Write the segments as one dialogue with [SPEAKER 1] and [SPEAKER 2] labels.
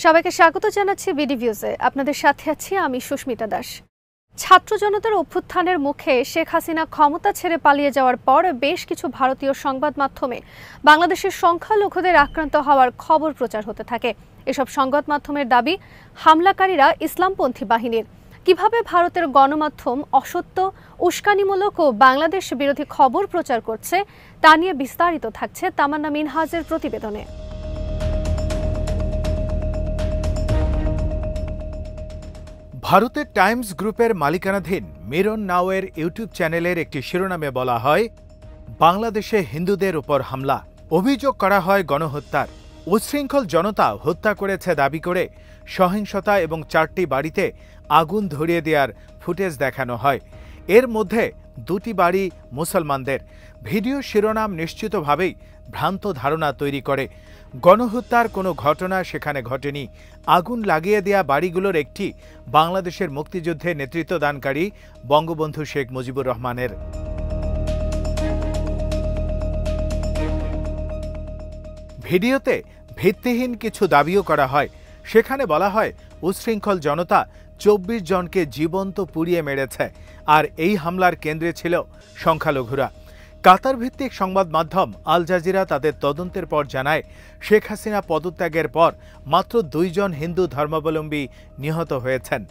[SPEAKER 1] সবাইকে স্বাগত জানাচ্ছি বিডি ভিউজে। আপনাদের সাথে আছি আমি সুস্মিতা দাস। ছাত্র জনতার অভ্যুত্থানের মুখে শেখ হাসিনা ক্ষমতা ছেড়ে পালিয়ে যাওয়ার পর বেশ কিছু ভারতীয় সংবাদ মাধ্যমে বাংলাদেশের সংখ্যালঘুদের আক্রান্ত হওয়ার খবর প্রচার হতে থাকে। এসব সংবাদ মাধ্যমের দাবি, হামলাকারীরা ইসলামপন্থী বাহিনীর। কিভাবে ভারতের গণমাধ্যম অসত্য, উস্কানিমূলক ও বাংলাদেশ বিরোধী খবর প্রচার করছে তা নিয়ে বিস্তারিত থাকছে তামান্না মিনহাজের প্রতিবেদনে।
[SPEAKER 2] ভারতের টাইমস গ্রুপের মালিকানাধীন মিরর নাওয়ের ইউটিউব চ্যানেলের একটি শিরোনামে বলা হয়, বাংলাদেশে হিন্দুদের উপর হামলা, অভিযোগ করা হয় গণহত্যার। উচ্ছৃঙ্খল জনতা হত্যা করেছে দাবি করে সহিংসতা এবং 4টি বাড়িতে আগুন ধরিয়ে দেওয়ার ফুটেজ দেখানো হয়। এর মধ্যে 2টি বাড়ি মুসলমানদের। ভিডিও শিরোনাম নিশ্চিতভাবেই ভ্রান্ত ধারণা তৈরি করে। গণহত্যার কোনো ঘটনা সেখানে ঘটেনি। আগুন লাগিয়ে দেয়া বাড়িগুলোর একটি বাংলাদেশের মুক্তিযুদ্ধে নেতৃত্বদানকারী বঙ্গবন্ধু শেখ মুজিবুর রহমানের। ভিডিওতে ভিত্তিহীন কিছু দাবিও করা হয়। সেখানে বলা হয়, উচ্ছৃঙ্খল জনতা 24 জনকে জীবন্ত পুড়িয়ে মেরেছে, আর এই হামলার কেন্দ্রে ছিল সংখ্যালঘুরা। কাতার ভিত্তিক সংবাদ মাধ্যম আল জাজিরা তাদের তদন্তের পর জানায়, শেখ হাসিনা পদত্যাগের পর মাত্র 2 জন হিন্দু ধর্মাবলম্বী নিহত হয়েছেন।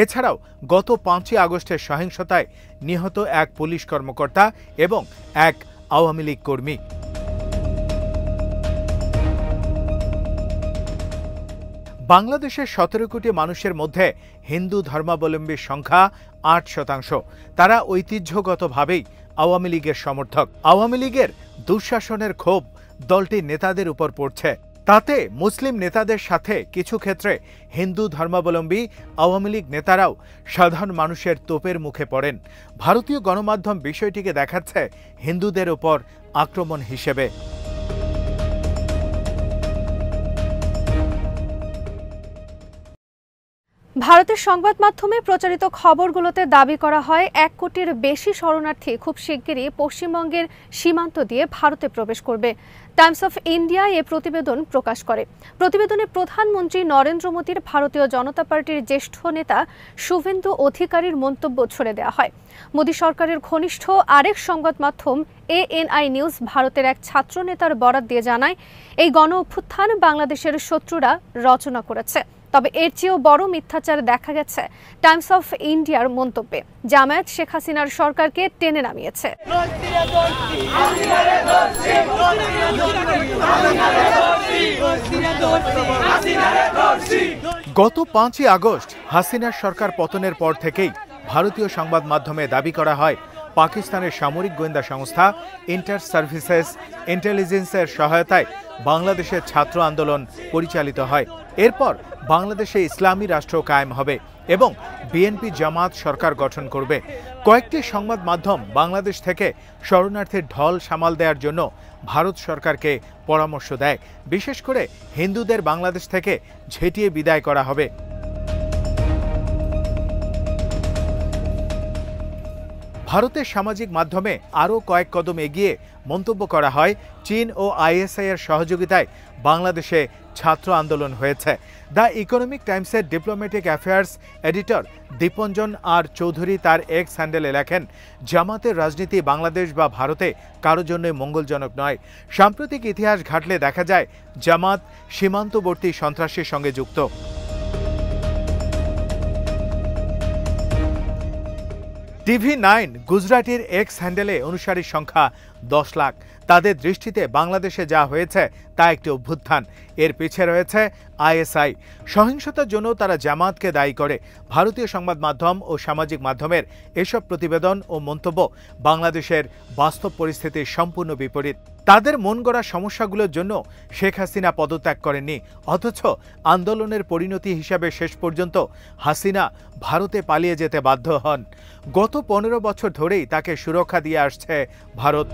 [SPEAKER 2] এছাড়াও গত 5ই আগস্টের সহিংসতায় নিহত এক পুলিশ কর্মকর্তা এবং এক আওয়ামী লীগ কর্মী। বাংলাদেশের 17 কোটি মানুষের মধ্যে হিন্দু ধর্মাবলম্বীর সংখ্যা 8%। তারা ঐতিহ্যগতভাবেই আওয়ামী লীগের সমর্থক। আওয়ামী লীগের দুঃশাসনের ক্ষোভ দলটির নেতাদের উপর পড়ছে। তাতে মুসলিম নেতাদের সাথে কিছু ক্ষেত্রে হিন্দু ধর্মাবলম্বী আওয়ামী লীগ নেতারাও সাধারণ মানুষের তোপের মুখে পড়েন। ভারতীয় গণমাধ্যম বিষয়টিকে দেখাচ্ছে হিন্দুদের উপর আক্রমণ হিসেবে।
[SPEAKER 1] ভারতের সংবাদ মাধ্যমে প্রচারিত খবরগুলোতে দাবি করা হয় 1 কোটির বেশি শরণার্থী খুব শিগগিরই পশ্চিমবঙ্গের সীমান্ত দিয়ে ভারতে প্রবেশ করবে। টাইমস অফ ইন্ডিয়া এ প্রতিবেদন প্রকাশ করে। প্রতিবেদনে প্রধানমন্ত্রী নরেন্দ্র মোদীর ভারতীয় জনতা পার্টির জ্যেষ্ঠ নেতা শুভেন্দু অধিকারীর মন্তব্য ছড়ে দেওয়া হয়। মোদী সরকারের ঘনিষ্ঠ আরেক সংবাদ মাধ্যম ANI নিউজ ভারতের এক ছাত্র নেতার বরাত দিয়ে জানায়, এই গণ অভ্যুত্থান বাংলাদেশের শত্রুরা রচনা করেছে। তবে এর চেয়েও বড় মিথ্যাচার দেখা গেছে টাইমস অফ ইন্ডিয়ার মন্তব্যে। জামায়াত শেখ হাসিনার সরকারকে টেনে নামিয়েছে।
[SPEAKER 2] গত 5ই আগস্ট হাসিনার সরকার পতনের পর থেকেই ভারতীয় সংবাদ মাধ্যমে দাবি করা হয়, পাকিস্তানের সামরিক গোয়েন্দা সংস্থা ইন্টার সার্ভিসেস ইন্টেলিজেন্সের সহায়তায় বাংলাদেশের ছাত্র আন্দোলন পরিচালিত হয়। এরপর বাংলাদেশে ইসলামী রাষ্ট্র কায়েম হবে এবং বিএনপি জামাত সরকার গঠন করবে। কয়েকটি সংবাদ মাধ্যম বাংলাদেশ থেকে শরণার্থীর ঢল সামাল দেওয়ার জন্য ভারত সরকারকে পরামর্শ দেয়, বিশেষ করে হিন্দুদের বাংলাদেশ থেকে ঝেঁটিয়ে বিদায় করা হবে। ভারতের সামাজিক মাধ্যমে আরও কয়েক কদম এগিয়ে মন্তব্য করা হয়, চীন ও ISI এর সহযোগিতায় বাংলাদেশে ছাত্র আন্দোলন হয়েছে। দ্য ইকোনমিক টাইমসের ডিপ্লোম্যাটিক অ্যাফেয়ার্স এডিটর দীপঞ্জন আর চৌধুরী তার এক্স হ্যান্ডেলে লেখেন, জামাতের রাজনীতি বাংলাদেশ বা ভারতে কারো জন্যই মঙ্গলজনক নয়। সাম্প্রতিক ইতিহাস ঘাটলে দেখা যায়, জামাত সীমান্তবর্তী সন্ত্রাসের সঙ্গে যুক্ত। TV9 গুজরাটির এক্স হ্যান্ডেলে অনুসারীর সংখ্যা 10 লাখ। তাদের দৃষ্টিতে বাংলাদেশে যা হয়েছে তা একটি অভ্যুত্থান। এর পিছে রয়েছে ISI। সহিংসতার জন্য তারা জামাতকে দায়ী করে। ভারতীয় সংবাদ মাধ্যম ও সামাজিক মাধ্যমের এসব প্রতিবেদন ও মন্তব্য বাংলাদেশের বাস্তব পরিস্থিতির সম্পূর্ণ বিপরীত। তাদের মন গড়া সমস্যাগুলোর জন্য শেখ হাসিনা পদত্যাগ করেননি, অথচ আন্দোলনের পরিণতি হিসাবে শেষ পর্যন্ত হাসিনা ভারতে পালিয়ে যেতে বাধ্য হন। গত 15 বছর ধরেই তাকে সুরক্ষা দিয়ে আসছে ভারত।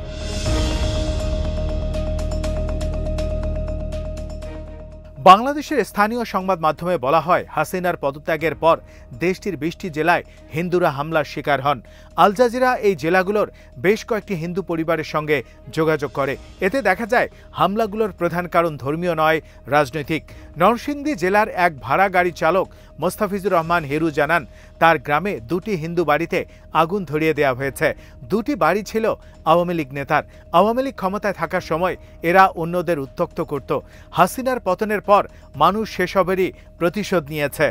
[SPEAKER 2] বাংলাদেশের স্থানীয় সংবাদ মাধ্যমে বলা হয়, হাসিনার পদত্যাগের পর দেশটির 20টি জেলায় হিন্দুরা হামলার শিকার হন। আল জাজিরা এই জেলাগুলোর বেশ কয়েকটি হিন্দু পরিবারের সঙ্গে যোগাযোগ করে। এতে দেখা যায় হামলাগুলোর প্রধান কারণ ধর্মীয় নয়, রাজনৈতিক। নরসিংদী জেলার এক ভাড়া গাড়ি চালক মোস্তাফিজুর রহমান হেরু জানান, তার গ্রামে 2টি হিন্দু বাড়িতে আগুন ধরিয়ে দেওয়া হয়েছে। 2টি বাড়ি ছিল আওয়ামী লীগ নেতার। আওয়ামী লীগ ক্ষমতায় থাকার সময় এরা অন্যদের উত্ত্যক্ত করত। হাসিনার পতনের পর মানুষ সেসবেরই প্রতিশোধ নিয়েছে।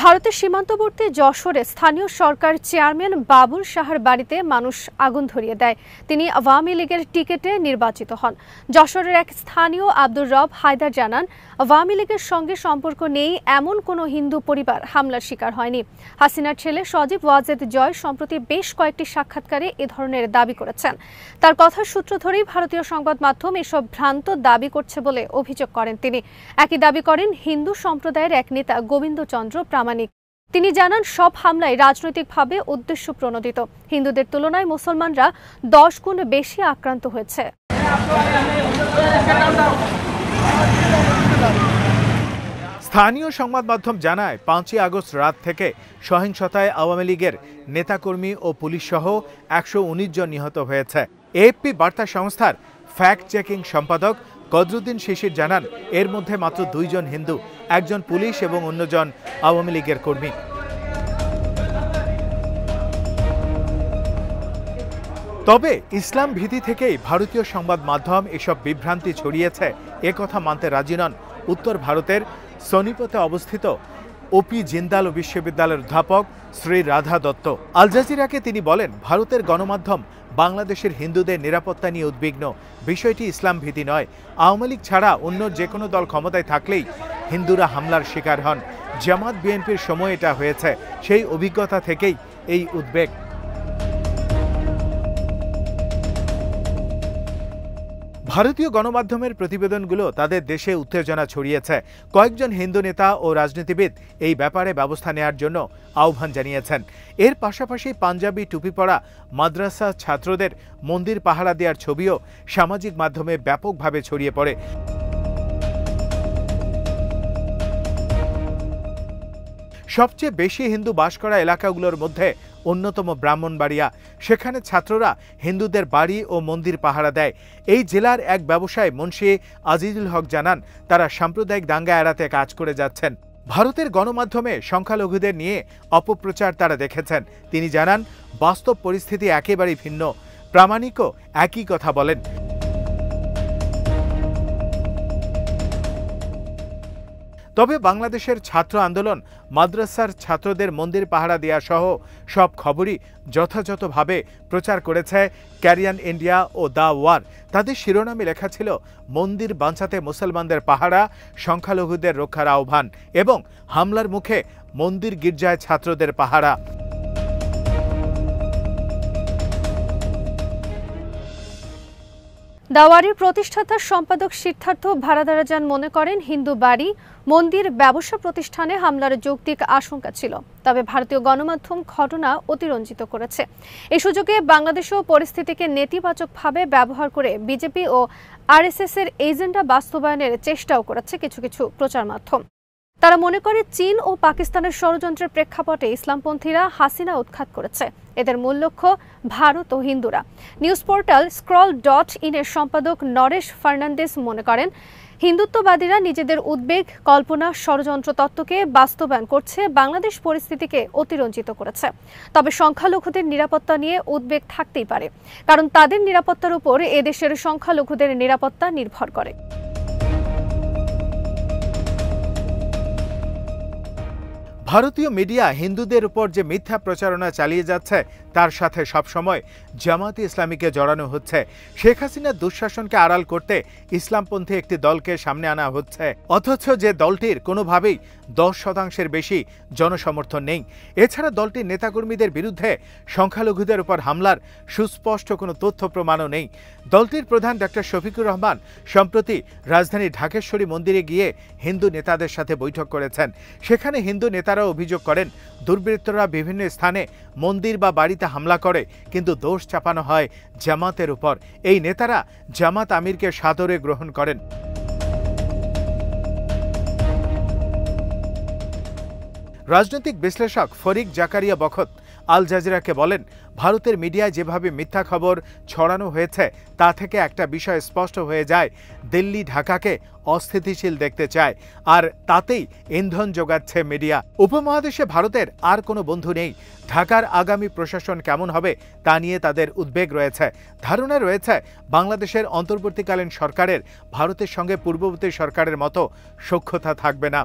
[SPEAKER 1] ভারতের সীমান্তবর্তী যশোরে স্থানীয় সরকার চেয়ারম্যান বাবুল শাহর বাড়িতে মানুষ আগুন ধরিয়ে দেয়। তিনি আওয়ামী লীগের টিকিটে নির্বাচিত হন। যশোরের এক স্থানীয় আব্দুর রব হায়দার জানান, আওয়ামী লীগের সঙ্গে সম্পর্ক নেই এমন কোনো হিন্দু পরিবার হামলার শিকার হয়নি। হাসিনার ছেলে সজীব ওয়াজেদ জয় সম্প্রতি বেশ কয়েকটি সাক্ষাৎকারে এ ধরনের দাবি করেছেন। তার কথার সূত্র ধরেই ভারতীয় সংবাদ মাধ্যম এসব ভ্রান্ত দাবি করছে বলে অভিযোগ করেন তিনি। একই দাবি করেন হিন্দু সম্প্রদায়ের এক নেতা গোবিন্দ চন্দ্র প্রামাণিক। তিনি জানান, সব হামলায় রাজনৈতিকভাবে উদ্দেশ্য প্রণোদিত। হিন্দুদের তুলনায় মুসলমানরা 10 গুণ বেশি আক্রান্ত হয়েছে।
[SPEAKER 2] স্থানীয় সংবাদ মাধ্যম জানায়, 5ই আগস্ট রাত থেকে সহিংসতায় আওয়ামী লীগের নেতাকর্মী ও পুলিশ সহ 119 জন নিহত হয়েছে। এএফপি বার্তা সংস্থার ফ্যাক্ট চেকিং সম্পাদক কদরুদ্দিন শিশির জানান, এর মধ্যে মাত্র 2 জন হিন্দু, 1 জন পুলিশ এবং অন্যজন আওয়ামী লীগের কর্মী। তবে ইসলাম ভীতি থেকেই ভারতীয় সংবাদ মাধ্যম এসব বিভ্রান্তি ছড়িয়েছে একথা মানতে রাজি নন উত্তর ভারতের সোনিপতে অবস্থিত ওপি জিন্দাল বিশ্ববিদ্যালয়ের অধ্যাপক শ্রী রাধা দত্ত। আল জাজিরাকে তিনি বলেন, ভারতের গণমাধ্যম বাংলাদেশের হিন্দুদের নিরাপত্তা নিয়ে উদ্বিগ্ন। বিষয়টি ইসলাম ভীতি নয়। আওয়ামী লীগ ছাড়া অন্য যে কোনো দল ক্ষমতায় থাকলেই হিন্দুরা হামলার শিকার হন। জামাত বিএনপির সময় এটা হয়েছে। সেই অভিজ্ঞতা থেকেই এই উদ্বেগ। ভারতীয় গণমাধ্যমের প্রতিবেদনগুলো তাদের দেশে উত্তেজনা ছড়িয়েছে। কয়েকজন হিন্দু নেতা ও রাজনীতিবিদ এই ব্যাপারে ব্যবস্থা নেওয়ার জন্য আহ্বান জানিয়েছেন। এর পাশাপাশি পাঞ্জাবি টুপি পরা মাদ্রাসা ছাত্রদের মন্দির পাহারা দেওয়ার ছবিও সামাজিক মাধ্যমে ব্যাপকভাবে ছড়িয়ে পড়ে। সবচেয়ে বেশি হিন্দু বাস করা এলাকাগুলোর মধ্যে অন্যতম ব্রাহ্মণবাড়িয়া। সেখানে ছাত্ররা হিন্দুদের বাড়ি ও মন্দির পাহারা দেয়। এই জেলার এক ব্যবসায়ী মুন্সি আজিজুল হক জানান, তারা সাম্প্রদায়িক দাঙ্গা এড়াতে কাজ করে যাচ্ছেন। ভারতের গণমাধ্যমে সংখ্যালঘুদের নিয়ে অপপ্রচার তারা দেখেছেন। তিনি জানান, বাস্তব পরিস্থিতি একেবারেই ভিন্ন। প্রামাণিকও একই কথা বলেন। তবে বাংলাদেশের ছাত্র আন্দোলন মাদ্রাসার ছাত্রদের মন্দির পাহারা দেওয়া সহ সব খবরই যথাযথভাবে প্রচার করেছে ক্যারিয়ান ইন্ডিয়া ও দ্য ওয়ার। তাদের শিরোনামে লেখা ছিল, মন্দির বাঁচাতে মুসলমানদের পাহারা, সংখ্যালঘুদের রক্ষার আহ্বান এবং হামলার মুখে মন্দির গির্জায় ছাত্রদের পাহারা।
[SPEAKER 1] দাওয়ারির প্রতিষ্ঠাতা সম্পাদক সিদ্ধার্থ ভারাদারাজান মনে করেন, হিন্দু বাড়ি, মন্দির, ব্যবসা প্রতিষ্ঠানে হামলার যৌক্তিক আশঙ্কা ছিল। তবে ভারতীয় গণমাধ্যম ঘটনা অতিরঞ্জিত করেছে। এই সুযোগে বাংলাদেশেও পরিস্থিতিকে নেতিবাচকভাবে ব্যবহার করে বিজেপি ও আরএসএস এর এজেন্ডা বাস্তবায়নের চেষ্টাও করেছে কিছু কিছু প্রচার মাধ্যম। তারা মনে করে, চীন ও পাকিস্তানের ষড়যন্ত্রের প্রেক্ষাপটে ইসলামপন্থীরা হাসিনা উৎখাত করেছে। এদের মূল লক্ষ্য ভারত ও হিন্দুরা। নিউজ পোর্টাল scroll.in এর সম্পাদক নরেশ ফার্নান্দেস মনে করেন, হিন্দুত্ববাদীরা নিজেদের উদ্বেগ, কল্পনা, ষড়যন্ত্র তত্ত্বকে বাস্তবায়ন করছে, বাংলাদেশ পরিস্থিতিকে অতিরঞ্জিত করেছে। তবে সংখ্যালঘুদের নিরাপত্তা নিয়ে উদ্বেগ থাকতেই পারে, কারণ তাদের নিরাপত্তার উপর এদেশের সংখ্যালঘুদের নিরাপত্তা নির্ভর করে।
[SPEAKER 2] ভারতীয় মিডিয়া হিন্দুদের উপর যে মিথ্যা প্রচারণা চালিয়ে যাচ্ছে তার সাথে সবসময় জামাতে ইসলামীকে জড়ানো হচ্ছে। শেখ হাসিনার দুঃশাসনকে আড়াল করতে ইসলামপন্থী একটি দলকে সামনে আনা হচ্ছে, অথচ যে দলটির কোনোভাবেই 10% বেশি জনসমর্থন নেই। এছাড়া দলটির নেতাকর্মীদের বিরুদ্ধে সংখ্যালঘুদের উপর হামলার সুস্পষ্ট কোনো তথ্য প্রমাণও নেই। দলটির প্রধান ডক্টর শফিকুর রহমান সম্প্রতি রাজধানীর ঢাকেশ্বরী মন্দিরে গিয়ে হিন্দু নেতাদের সাথে বৈঠক করেছেন। সেখানে হিন্দু নেতারা নেতারা অভিযোগ করেন দুর্বৃত্তরা বিভিন্ন স্থানে মন্দির বা বাড়িতে হামলা করে, কিন্তু দোষ চাপানো হয় জামাতের উপর। এই নেতারা জামাত আমিরকে সাদরে গ্রহণ করেন। রাজনৈতিক বিশ্লেষক ফরিক জাকারিয়া বখত আল জাজিরাকে বলেন, ভারতের মিডিয়ায় যেভাবে মিথ্যা খবর ছড়ানো হয়েছে তা থেকে একটা বিষয় স্পষ্ট হয়ে যায়, দিল্লি ঢাকাকে অস্থিতিশীল দেখতে চায়, আর তাতেই ইন্ধন যোগাচ্ছে মিডিয়া। উপমহাদেশে ভারতের আর কোনো বন্ধু নেই। ঢাকার আগামী প্রশাসন কেমন হবে তা নিয়ে তাদের উদ্বেগ রয়েছে। ধারণা রয়েছে বাংলাদেশের অন্তর্বর্তীকালীন সরকারের ভারতের সঙ্গে পূর্ববর্তী সরকারের মতো সখ্যতা থাকবে না।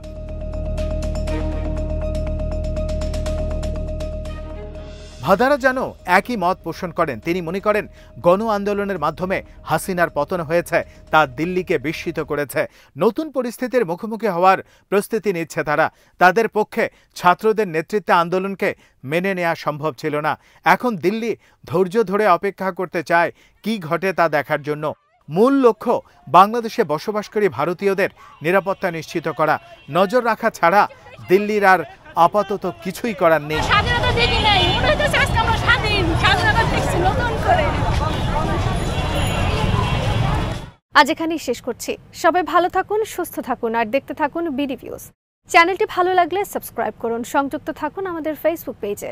[SPEAKER 2] ভাদারা যেন একই মত পোষণ করেন। তিনি মনে করেন গণ আন্দোলনের মাধ্যমে হাসিনার পতন হয়েছে, তা দিল্লিকে বিস্মিত করেছে। নতুন পরিস্থিতির মুখোমুখি হওয়ার প্রস্তুতি নিচ্ছে তারা। তাদের পক্ষে ছাত্রদের নেতৃত্বে আন্দোলনকে মেনে নেওয়া সম্ভব ছিল না। এখন দিল্লি ধৈর্য ধরে অপেক্ষা করতে চায় কি ঘটে তা দেখার জন্য। মূল লক্ষ্য বাংলাদেশে বসবাসকারী ভারতীয়দের নিরাপত্তা নিশ্চিত করা। নজর রাখা ছাড়া দিল্লির আর আপাতত কিছুই করার নেই।
[SPEAKER 1] আজ এখানেই শেষ করছি। সবাই ভালো থাকুন, সুস্থ থাকুন আর দেখতে থাকুন বিডি ভিউজ। চ্যানেলটি ভালো লাগলে সাবস্ক্রাইব করুন। সংযুক্ত থাকুন আমাদের ফেসবুক পেজে।